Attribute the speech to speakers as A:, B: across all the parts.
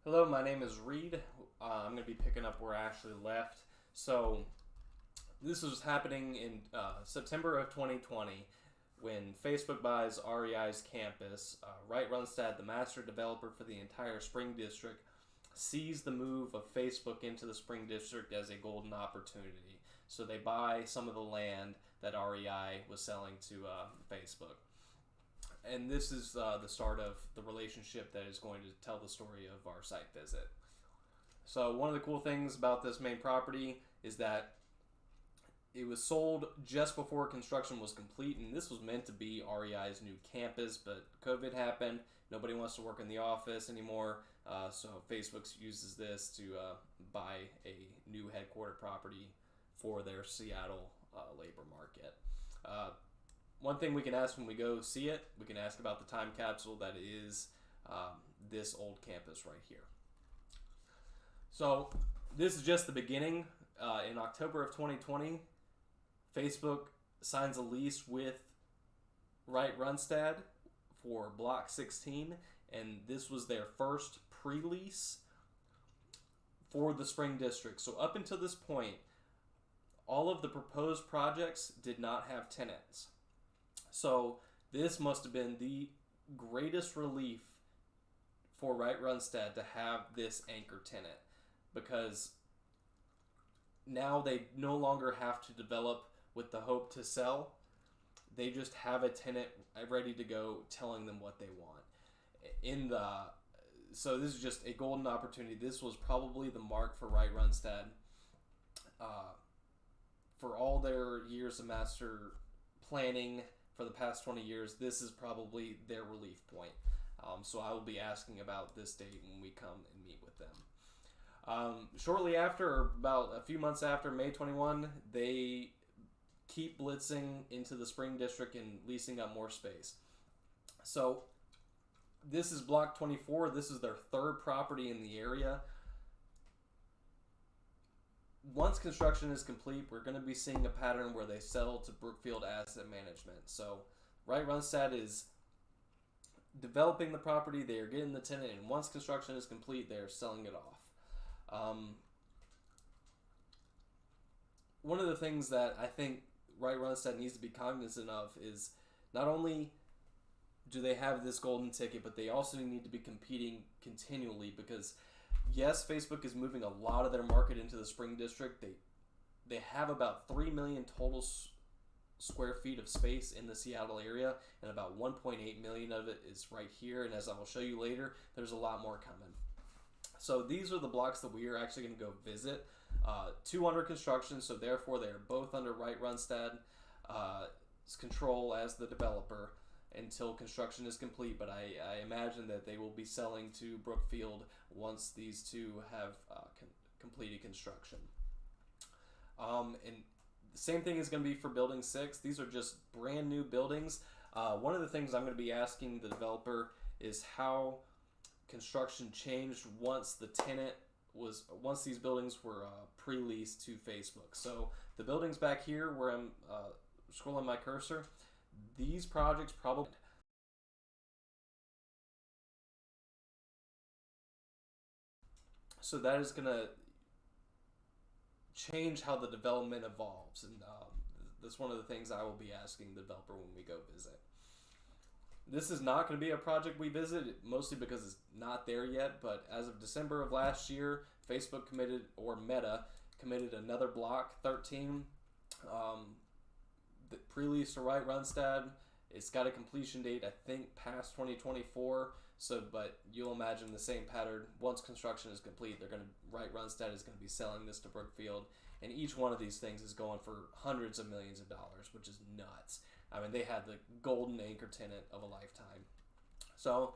A: Hello, my name is Reid. I'm going to be picking up where I actually left. So, this was happening in September of 2020 when Facebook buys REI's campus. Wright Runstad, the master developer for the entire Spring District, sees the move of Facebook into the Spring District as a golden opportunity. So, they buy some of the land that REI was selling to Facebook. And this is the start of the relationship that is going to tell the story of our site visit. So one of the cool things about this main property is that it was sold just before construction was complete, and this was meant to be REI's new campus, but COVID happened. Nobody wants to work in the office anymore, so Facebook uses this to buy a new headquarter property for their Seattle labor market. One thing we can ask when we go see it, we can ask about the time capsule that is this old campus right here. So this is just the beginning. In October of 2020, Facebook signs a lease with Wright Runstad for Block 16, and this was their first pre-lease for the Spring District. So up until this point, all of the proposed projects did not have tenants. So this must have been the greatest relief for Wright Runstad to have this anchor tenant, because now they no longer have to develop with the hope to sell. They just have a tenant ready to go telling them what they want. So this is just a golden opportunity. This was probably the mark for Wright Runstad. For all their years of master planning for the past 20 years, this is probably their relief point. So I will be asking about this date when we come and meet with them. Shortly after, or about a few months after, May 21, they keep blitzing into the Spring District and leasing up more space. So this is Block 24. This is their third property in the area. Once construction is complete, we're going to be seeing a pattern where they sell to Brookfield Asset Management. So Wright Runstad is developing the property, they are getting the tenant, and once construction is complete, they are selling it off. One of the things that I think Wright Runstad needs to be cognizant of is not only do they have this golden ticket, but they also need to be competing continually, because yes, Facebook is moving a lot of their market into the Spring District. They have about 3 million total square feet of space in the Seattle area, and about 1.8 million of it is right here. And as I will show you later, there's a lot more coming. So these are the blocks that we are actually going to go visit. 2 under construction, so therefore they are both under Wright Runstad's control as the developer until construction is complete, but I imagine that they will be selling to Brookfield once these two have completed construction. And the same thing is going to be for Building 6. These are just brand new buildings. One of the things I'm going to be asking the developer is how construction changed once these buildings were pre-leased to Facebook. So the buildings back here where I'm scrolling my cursor, these projects probably, so that is going to change how the development evolves, and that's one of the things I will be asking the developer when we go visit. This is not going to be a project we visit, mostly because it's not there yet, but as of December of last year, Facebook committed, or Meta committed, another block 13 pre-lease to Wright Runstad. It's got a completion date, I think, past 2024. So, but you'll imagine the same pattern. Once construction is complete, Wright Runstad is going to be selling this to Brookfield, and each one of these things is going for hundreds of millions of dollars, which is nuts. I mean, they had the golden anchor tenant of a lifetime. So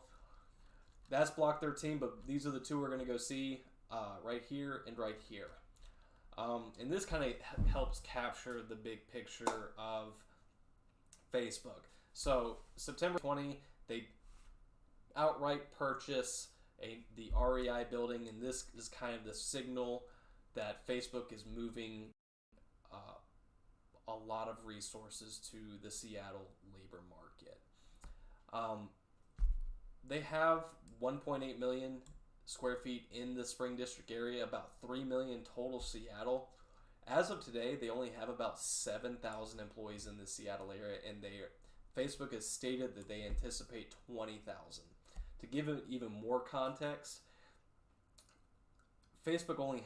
A: that's Block 13, but these are the two we're going to go see right here and right here. And this kind of helps capture the big picture of Facebook. So September 20, they outright purchase the REI building, and this is kind of the signal that Facebook is moving a lot of resources to the Seattle labor market. They have 1.8 million square feet in the Spring District area, about 3 million total Seattle. As of today, they only have about 7,000 employees in the Seattle area, and Facebook has stated that they anticipate 20,000. To give it even more context, Facebook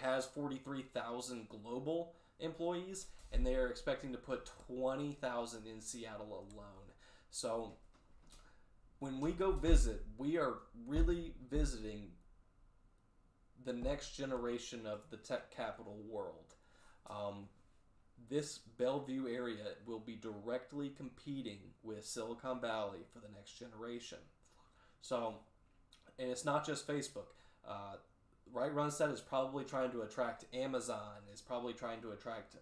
A: has 43,000 global employees, and they are expecting to put 20,000 in Seattle alone. So when we go visit, we are really visiting the next generation of the tech capital world. This Bellevue area will be directly competing with Silicon Valley for the next generation. So, and it's not just Facebook. Right Runstead is probably trying to attract Amazon, is probably trying to attract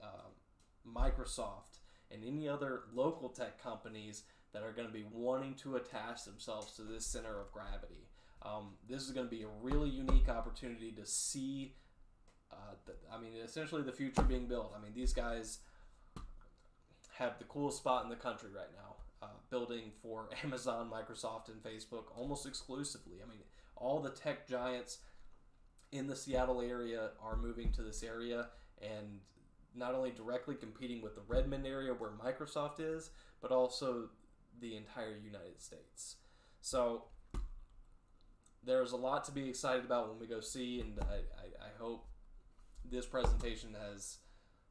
A: Microsoft, and any other local tech companies that are going to be wanting to attach themselves to this center of gravity. This is going to be a really unique opportunity to see, essentially the future being built. I mean, these guys have the coolest spot in the country right now, building for Amazon, Microsoft, and Facebook almost exclusively. I mean, all the tech giants in the Seattle area are moving to this area, and not only directly competing with the Redmond area where Microsoft is, but also the entire United States. So there's a lot to be excited about when we go see, and I hope this presentation has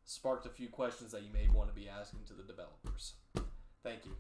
A: sparked a few questions that you may want to be asking to the developers. Thank you.